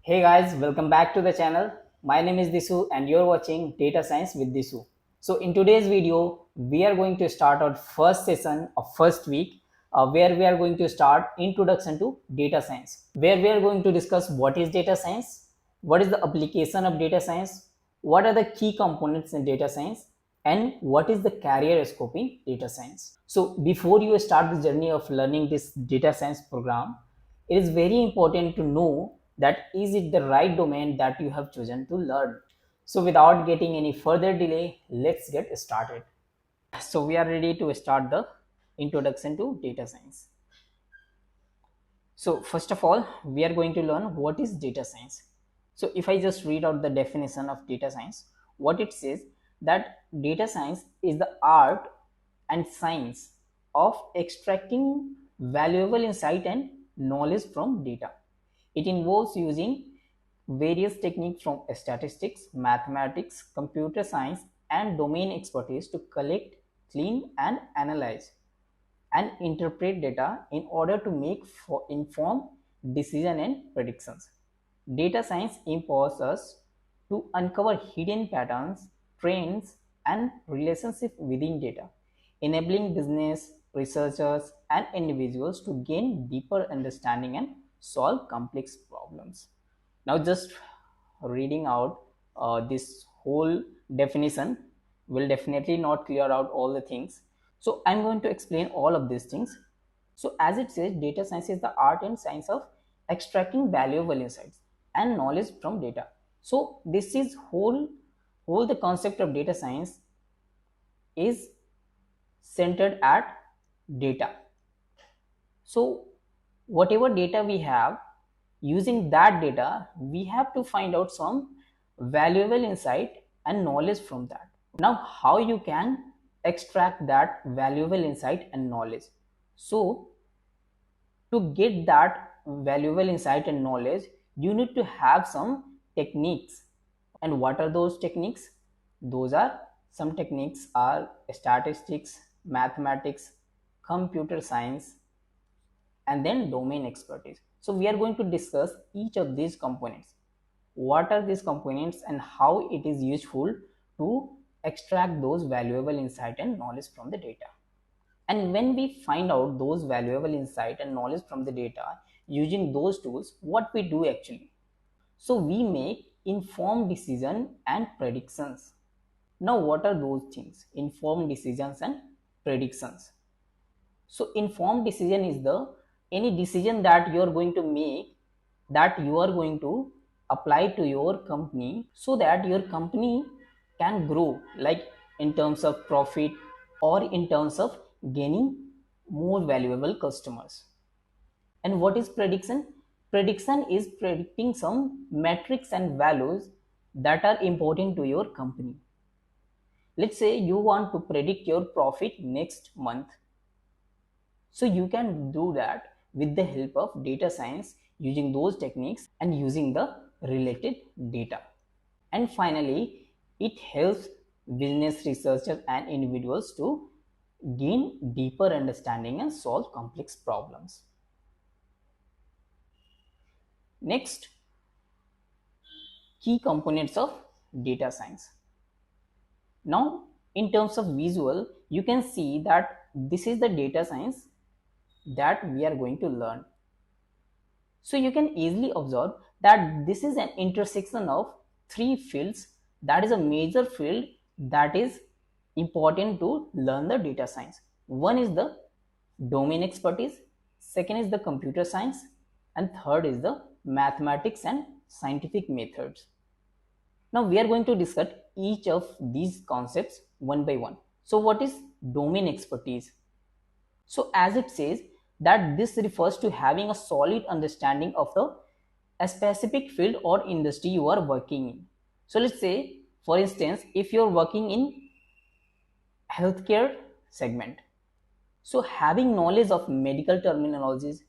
Hey guys, welcome back to the channel. My name is Disu and you're watching Data Science with Disu. So in today's video, we are going to start our first session of first week where we are going to start introduction to data science, where we are going to discuss what is data science, what is the application of data science, what are the key components in data science, and what is the career scope in data science. So before you start the journey of learning this data science program, it is very important to know that is it the right domain that you have chosen to learn. So without getting any further delay, let's get started. So we are ready to start the introduction to data science. So first of all, we are going to learn what is data science. So if I just read out the definition of data science, what it says that data science is the art and science of extracting valuable insight and knowledge from data. It involves using various techniques from statistics, mathematics, computer science, and domain expertise to collect, clean, and analyze and interpret data in order to make informed decision and predictions. Data science empowers us to uncover hidden patterns, trends, and relationships within data, enabling business, researchers, and individuals to gain deeper understanding and solve complex problems. Now, just reading out this whole definition will definitely not clear out all the things. So I'm going to explain all of these things. So as it says, data science is the art and science of extracting valuable insights and knowledge from data. So this is whole the concept of data science is centered at data. So whatever data we have, using that data, we have to find out some valuable insight and knowledge from that. Now, how you can extract that valuable insight and knowledge? So to get that valuable insight and knowledge, you need to have some techniques. And what are those techniques? Those are some techniques are statistics, mathematics, computer science, and then domain expertise. So we are going to discuss each of these components. What are these components and how it is useful to extract those valuable insight and knowledge from the data. And when we find out those valuable insight and knowledge from the data using those tools, what we do actually? So we make informed decision and predictions. Now what are those things? Informed decisions and predictions. So informed decision is the any decision that you are going to make, that you are going to apply to your company so that your company can grow, like in terms of profit or in terms of gaining more valuable customers. And what is prediction? Prediction is predicting some metrics and values that are important to your company. Let's say you want to predict your profit next month. So you can do that with the help of data science using those techniques and using the related data. And finally, it helps business researchers and individuals to gain deeper understanding and solve complex problems. Next, key components of data science. Now, in terms of visual, you can see that this is the data science that we are going to learn. So you can easily observe that this is an intersection of three fields. That is a major field that is important to learn the data science. One is the domain expertise, second is the computer science, and third is the mathematics and scientific methods. Now we are going to discuss each of these concepts one by one. So what is domain expertise? So as it says that this refers to having a solid understanding of the a specific field or industry you are working in. So let's say, for instance, if you're working in healthcare segment, so having knowledge of medical terminologies,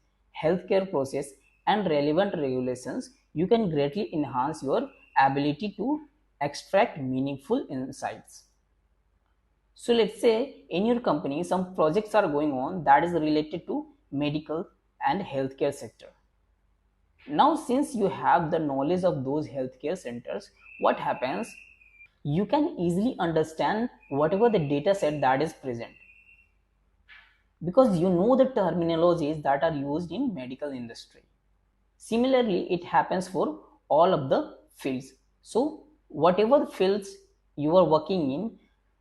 healthcare process, and relevant regulations, you can greatly enhance your ability to extract meaningful insights. So let's say in your company some projects are going on that is related to medical and healthcare sector. Now, since you have the knowledge of those healthcare centers, what happens? You can easily understand whatever the data set that is present, because you know the terminologies that are used in medical industry. Similarly, it happens for all of the fields. So, whatever fields you are working in,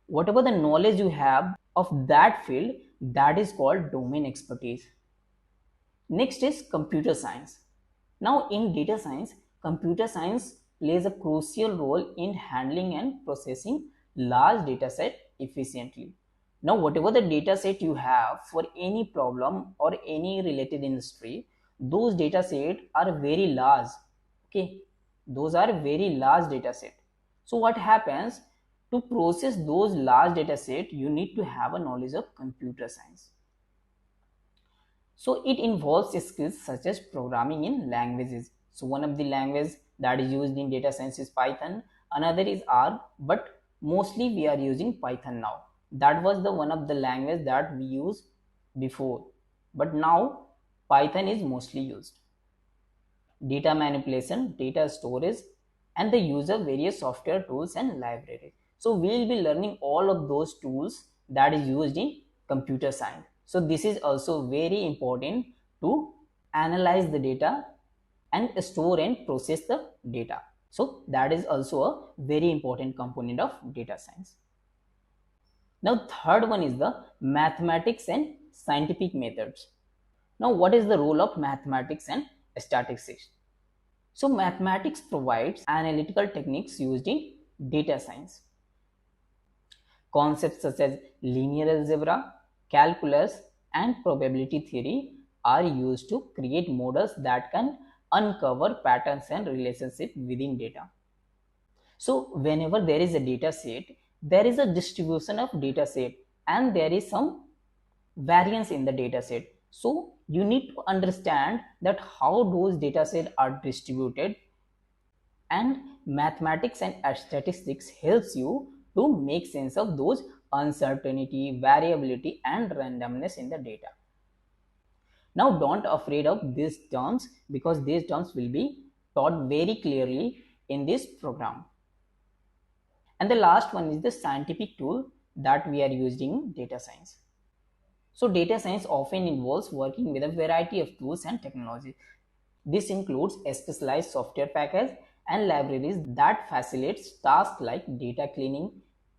whatever the knowledge you have of that field, that is called domain expertise. Next is computer science. Now, in data science, computer science plays a crucial role in handling and processing large data set efficiently. Now, whatever the data set you have for any problem or any related industry, those data set are very large. Okay, those are very large data set. So, what happens, to process those large data set? You need to have a knowledge of computer science. So it involves skills such as programming in languages. So one of the language that is used in data science is Python. Another is R, but mostly we are using Python now. That was the one of the language that we used before, but now Python is mostly used. Data manipulation, data storage, and the use of various software tools and libraries. So we will be learning all of those tools that is used in computer science. So this is also very important to analyze the data and store and process the data. So that is also a very important component of data science. Now third one is the mathematics and scientific methods. Now what is the role of mathematics and statistics? So mathematics provides analytical techniques used in data science. Concepts such as linear algebra, calculus, and probability theory are used to create models that can uncover patterns and relationships within data. So whenever there is a data set, there is a distribution of data set and there is some variance in the data set. So you need to understand that how those data sets are distributed, and mathematics and statistics helps you to make sense of those uncertainty, variability, and randomness in the data. Now don't afraid of these terms, because these terms will be taught very clearly in this program. And the last one is the scientific tool that we are using in data science. So data science often involves working with a variety of tools and technologies. This includes a specialized software package and libraries that facilitates tasks like data cleaning,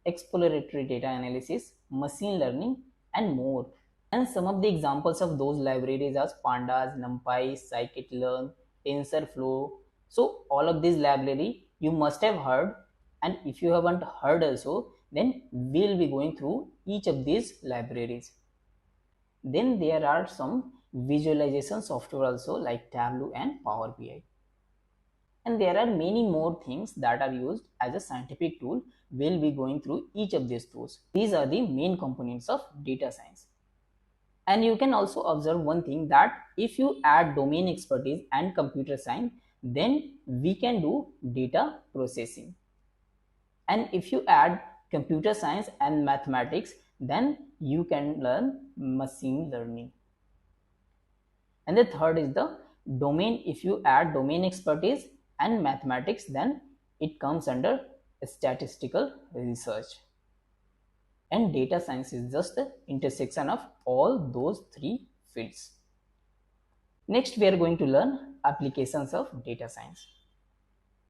exploratory data analysis, machine learning, and more. And some of the examples of those libraries are Pandas, NumPy, Scikit-learn, TensorFlow. So all of these library you must have heard, and if you haven't heard also, then we'll be going through each of these libraries. Then there are some visualization software also like Tableau and Power BI. And there are many more things that are used as a scientific tool. We'll be going through each of these tools. These are the main components of data science. And you can also observe one thing, that if you add domain expertise and computer science, then we can do data processing. And if you add computer science and mathematics, then you can learn machine learning. And the third is the domain. If you add domain expertise and mathematics, then it comes under statistical research. And data science is just the intersection of all those three fields. Next, we are going to learn applications of data science.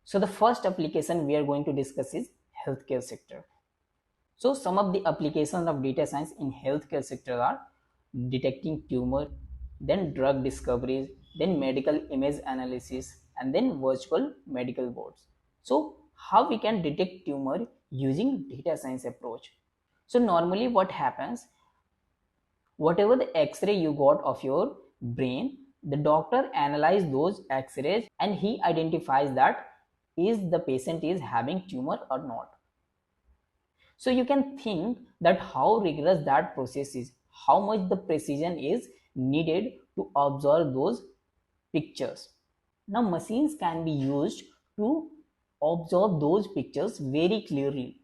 So the first application we are going to discuss is healthcare sector. So some of the applications of data science in healthcare sector are detecting tumor, then drug discoveries, then medical image analysis, and then virtual medical boards. So how we can detect tumor using data science approach? So normally what happens, whatever the x-ray you got of your brain, the doctor analyzes those x-rays and he identifies that is the patient is having tumor or not. So you can think that how rigorous that process is, how much the precision is needed to observe those pictures. Now machines can be used to observe those pictures very clearly.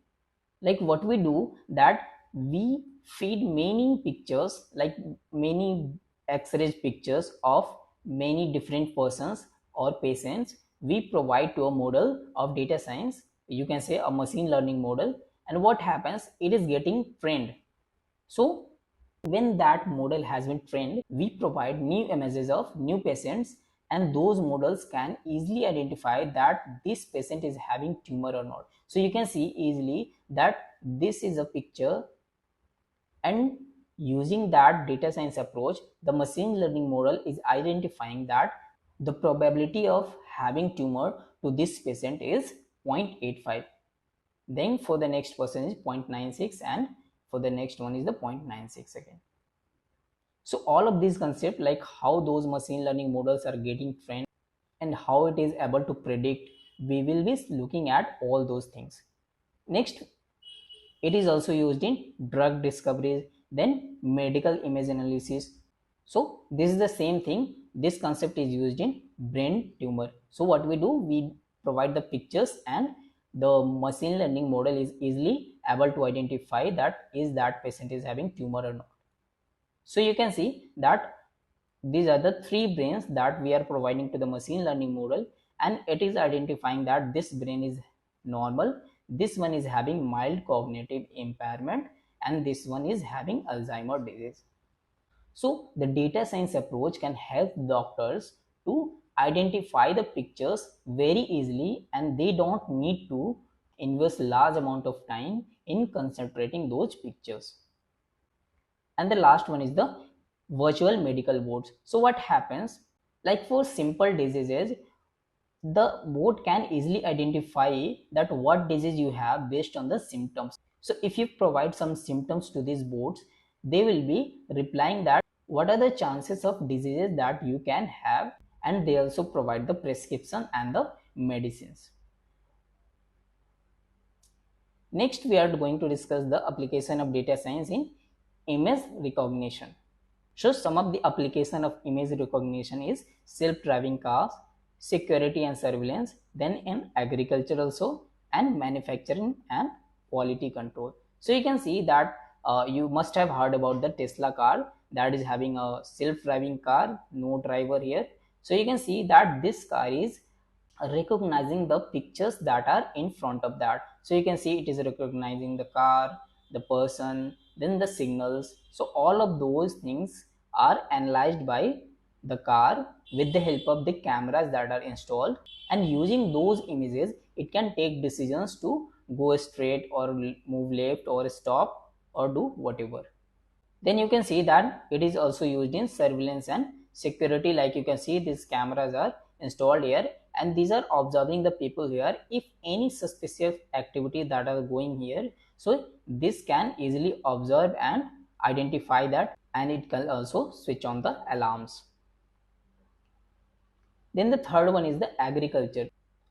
Like what we do, that we feed many pictures, like many x-ray pictures of many different persons or patients, we provide to a model of data science, you can say a machine learning model, and what happens, it is getting trained. So when that model has been trained, we provide new images of new patients, and those models can easily identify that this patient is having tumor or not. So you can see easily that this is a picture, and using that data science approach, the machine learning model is identifying that the probability of having tumor to this patient is 0.85. Then for the next person is 0.96, and for the next one is the 0.96 again. So all of these concepts, like how those machine learning models are getting trained and how it is able to predict, we will be looking at all those things. Next, it is also used in drug discovery, then medical image analysis. So this is the same thing. This concept is used in brain tumor. So what we do, we provide the pictures, and the machine learning model is easily able to identify that is that patient is having tumor or not. So you can see that these are the three brains that we are providing to the machine learning model, and it is identifying that this brain is normal, this one is having mild cognitive impairment, and this one is having Alzheimer's disease. So the data science approach can help doctors to identify the pictures very easily, and they don't need to invest large amount of time in concentrating those pictures. And the last one is the virtual medical boards. So what happens, like for simple diseases, the board can easily identify that what disease you have based on the symptoms. So if you provide some symptoms to these boards, they will be replying that what are the chances of diseases that you can have, and they also provide the prescription and the medicines. Next, we are going to discuss the application of data science in image recognition. So some of the application of image recognition is self-driving cars, security and surveillance, then in agriculture also, and manufacturing and quality control. So you can see that you must have heard about the Tesla car that is having a self-driving car, no driver here. So you can see that this car is recognizing the pictures that are in front of that. So you can see it is recognizing the car, the person, then the signals. So all of those things are analyzed by the car with the help of the cameras that are installed, and using those images it can take decisions to go straight or move left or stop or do whatever. Then you can see that it is also used in surveillance and security. Like you can see these cameras are installed here, and these are observing the people here. If any suspicious activity that are going here, so this can easily observe and identify that, and it can also switch on the alarms. Then the third one is the agriculture.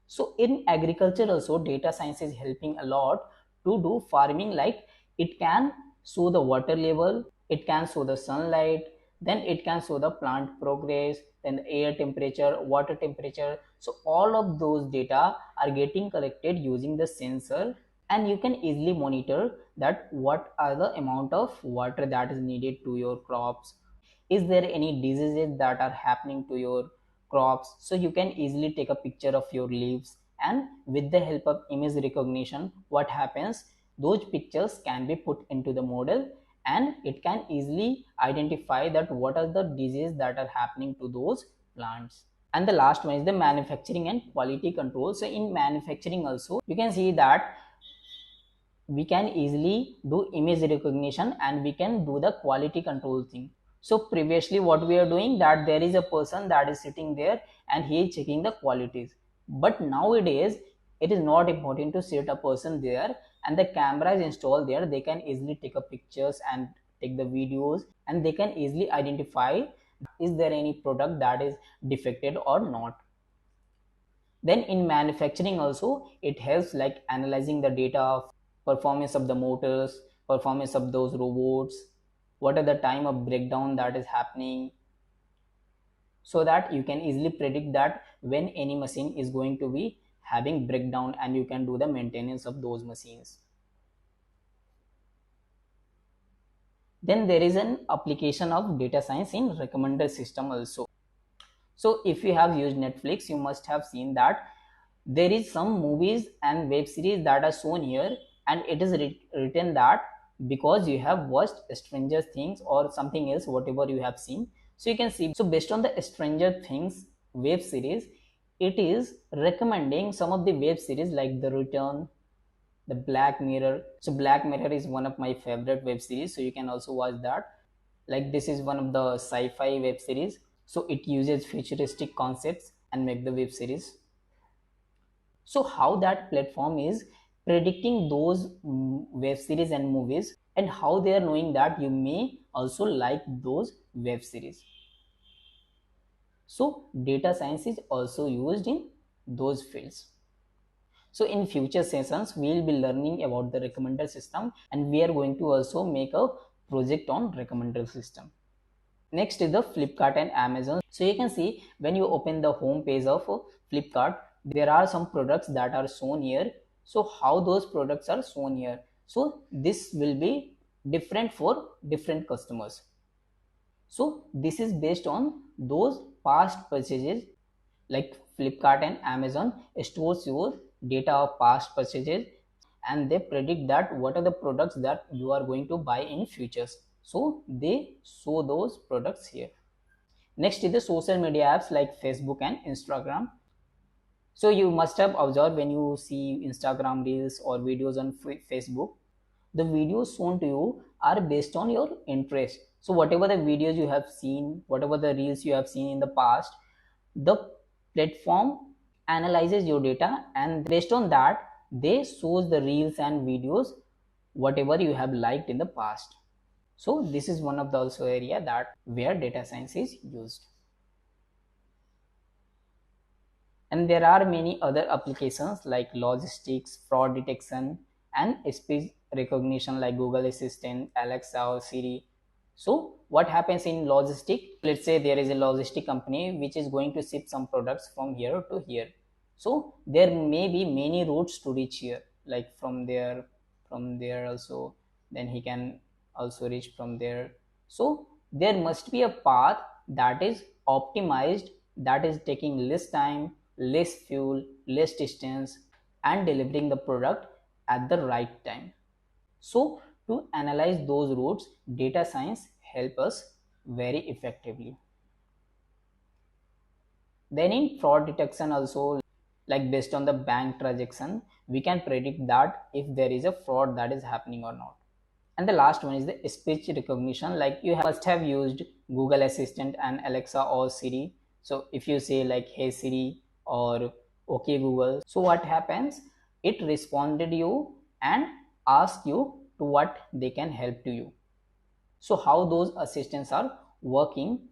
So in agriculture also, data science is helping a lot to do farming. Like it can show the water level, it can show the sunlight, then it can show the plant progress, then the air temperature, water temperature. So all of those data are getting collected using the sensor, and you can easily monitor that what are the amount of water that is needed to your crops, is there any diseases that are happening to your crops. So you can easily take a picture of your leaves, and with the help of image recognition, what happens, those pictures can be put into the model, and it can easily identify that what are the diseases that are happening to those plants. And the last one is the manufacturing and quality control. So in manufacturing also, you can see that we can easily do image recognition and we can do the quality control thing. So previously what we are doing, that there is a person that is sitting there and he is checking the qualities, but nowadays it is not important to sit a person there, and the camera is installed there. They can easily take a pictures and take the videos, and they can easily identify is there any product that is defected or not. Then in manufacturing also, it helps like analyzing the data of performance of the motors, performance of those robots, what are the time of breakdown that is happening, so that you can easily predict that when any machine is going to be having breakdown, and you can do the maintenance of those machines. Then there is an application of data science in recommender system also. So if you have used Netflix, you must have seen that there is some movies and web series that are shown here, and it is written that because you have watched Stranger Things or something else, whatever you have seen. So you can see, so based on the Stranger Things web series, it is recommending some of the web series like The Return, the Black Mirror. So Black Mirror is one of my favorite web series, so you can also watch that. Like this is one of the sci-fi web series, so it uses futuristic concepts and make the web series. So how that platform is predicting those web series and movies, and how they are knowing that you may also like those web series. So data science is also used in those fields. So in future sessions, we will be learning about the recommender system, and we are going to also make a project on recommender system. Next is the Flipkart and Amazon. So you can see when you open the home page of Flipkart, there are some products that are shown here. So how those products are shown here? So this will be different for different customers. So this is based on those past purchases. Like Flipkart and Amazon stores your data of past purchases, and they predict that what are the products that you are going to buy in futures. So they show those products here. Next is the social media apps like Facebook and Instagram. So you must have observed when you see Instagram reels or videos on Facebook, the videos shown to you are based on your interest. So whatever the videos you have seen, whatever the reels you have seen in the past, the platform analyzes your data, and based on that they shows the reels and videos whatever you have liked in the past. So this is one of the also area that where data science is used. And there are many other applications like logistics, fraud detection, and speech recognition like Google Assistant, Alexa, or Siri. So what happens in logistic? Let's say there is a logistic company which is going to ship some products from here to here. So there may be many routes to reach here, like from there also, then he can also reach from there. So there must be a path that is optimized, that is taking less time, less fuel, less distance, and delivering the product at the right time. So to analyze those routes, data science help us very effectively. Then in fraud detection also, like based on the bank transaction, we can predict that if there is a fraud that is happening or not. And the last one is the speech recognition. Like you must have used Google Assistant and Alexa or Siri. So if you say like, hey Siri or okay Google, so what happens? It responded you and ask you to what they can help to you. So how those assistants are working?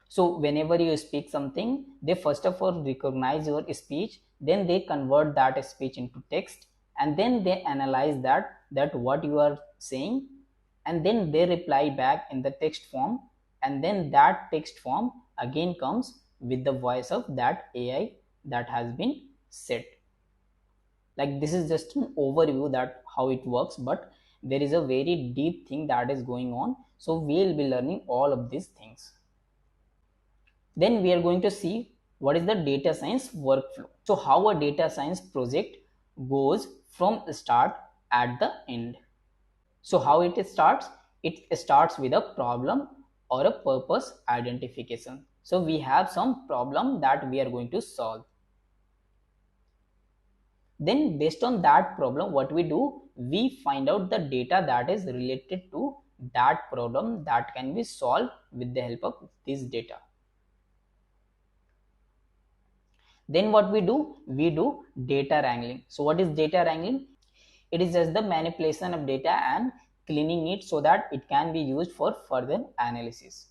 So whenever you speak something, they first of all recognize your speech, then they convert that speech into text, and then they analyze that what you are saying, and then they reply back in the text form, and then that text form again comes with the voice of that AI that has been set. Like this is just an overview that how it works, but there is a very deep thing that is going on, so we'll be learning all of these things. Then we are going to see what is the data science workflow. So how a data science project goes from start at the end. So how it starts? It starts with a problem or a purpose identification. So we have some problem that we are going to solve. Then based on that problem, what we do, we find out the data that is related to that problem that can be solved with the help of this data. Then what we do data wrangling. So what is data wrangling? It is just the manipulation of data and cleaning it so that it can be used for further analysis.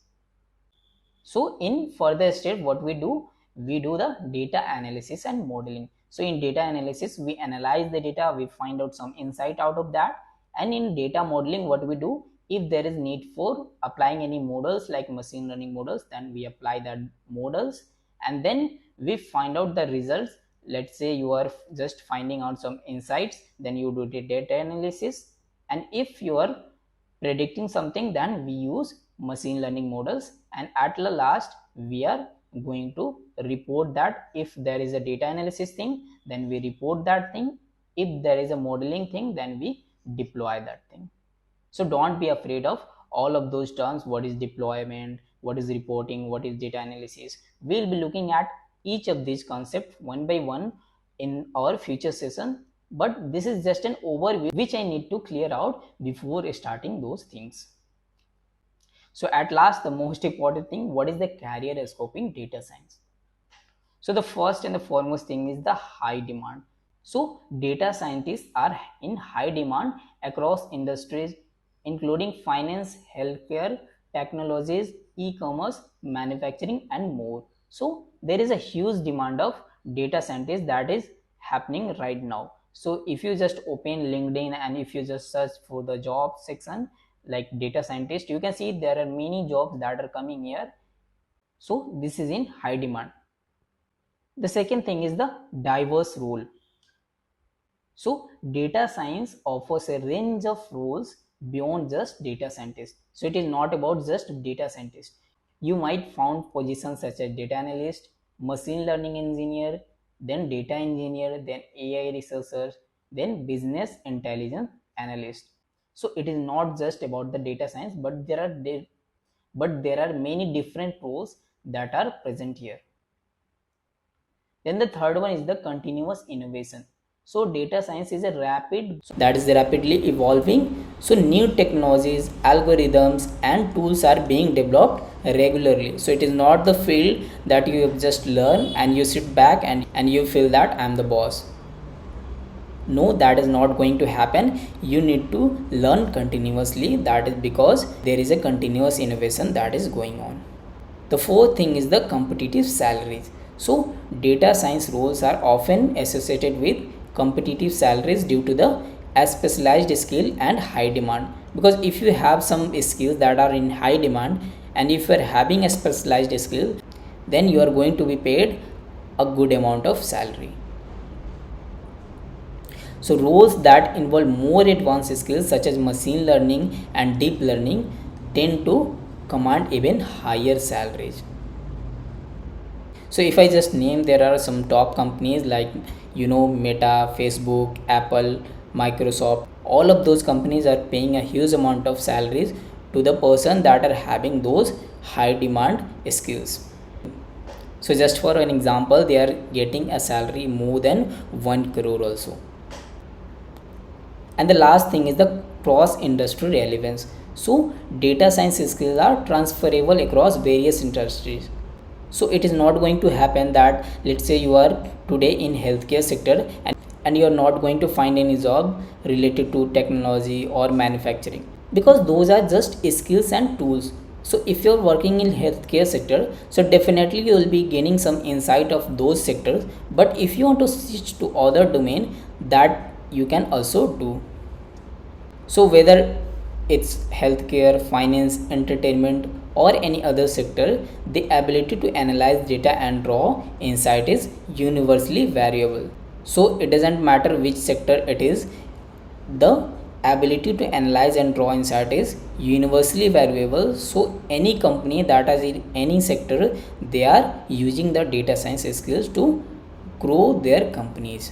So in further step, what we do the data analysis and modeling. So in data analysis, we analyze the data, we find out some insight out of that. And in data modeling, what we do, if there is need for applying any models like machine learning models, then we apply that models, and then we find out the results. Let's say you are just finding out some insights, then you do the data analysis, and if you are predicting something, then we use machine learning models, and at the last we are going to report that. If there is a data analysis thing, then we report that thing. If there is a modeling thing, then we deploy that thing. So don't be afraid of all of those terms. What is deployment, what is reporting, what is data analysis? We'll be looking at each of these concepts one by one in our future session, but this is just an overview which I need to clear out before starting those things. So at last, the most important thing, what is the career scope in data science? So the first and the foremost thing is the high demand. So data scientists are in high demand across industries, including finance, healthcare, technologies, e-commerce, manufacturing, and more. So there is a huge demand of data scientists that is happening right now. So if you just open LinkedIn and if you just search for the job section like data scientist, you can see there are many jobs that are coming here. So this is in high demand. The second thing is the diverse role. So data science offers a range of roles beyond just data scientist. So it is not about just data scientist. You might find positions such as data analyst, machine learning engineer, then data engineer, then AI researcher, then business intelligence analyst. So it is not just about the data science, but there are many different roles that are present here. Then the third one is the continuous innovation. So data science is a rapidly evolving. So new technologies, algorithms, and tools are being developed regularly. So it is not the field that you just learn and you sit back and you feel that I'm the boss. No, that is not going to happen. You need to learn continuously. That is because there is a continuous innovation that is going on. The fourth thing is the competitive salaries. So data science roles are often associated with competitive salaries due to the specialized skill and high demand. Because if you have some skills that are in high demand and if you are having a specialized skill, then you are going to be paid a good amount of salary. So roles that involve more advanced skills such as machine learning and deep learning tend to command even higher salaries. So if I just name, there are some top companies like Meta, Facebook, Apple, Microsoft. All of those companies are paying a huge amount of salaries to the person that are having those high demand skills. So just for an example, they are getting a salary more than 1 crore also. And the last thing is the cross industry relevance. So data science skills are transferable across various industries. So it is not going to happen that let's say you are today in healthcare sector and you are not going to find any job related to technology or manufacturing, because those are just skills and tools. So if you're working in healthcare sector, so definitely you will be gaining some insight of those sectors. But if you want to switch to other domain, that you can also do. So whether it's healthcare, finance, entertainment, or any other sector, the ability to analyze data and draw insight is universally variable. So it doesn't matter which sector it is, the ability to analyze and draw insight is universally variable. So any company that is in any sector, they are using the data science skills to grow their companies.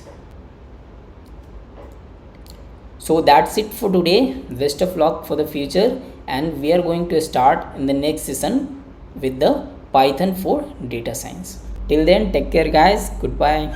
So that's it for today. Best of luck for the future, and we are going to start in the next session with the Python for data science. Till then, take care guys. Goodbye.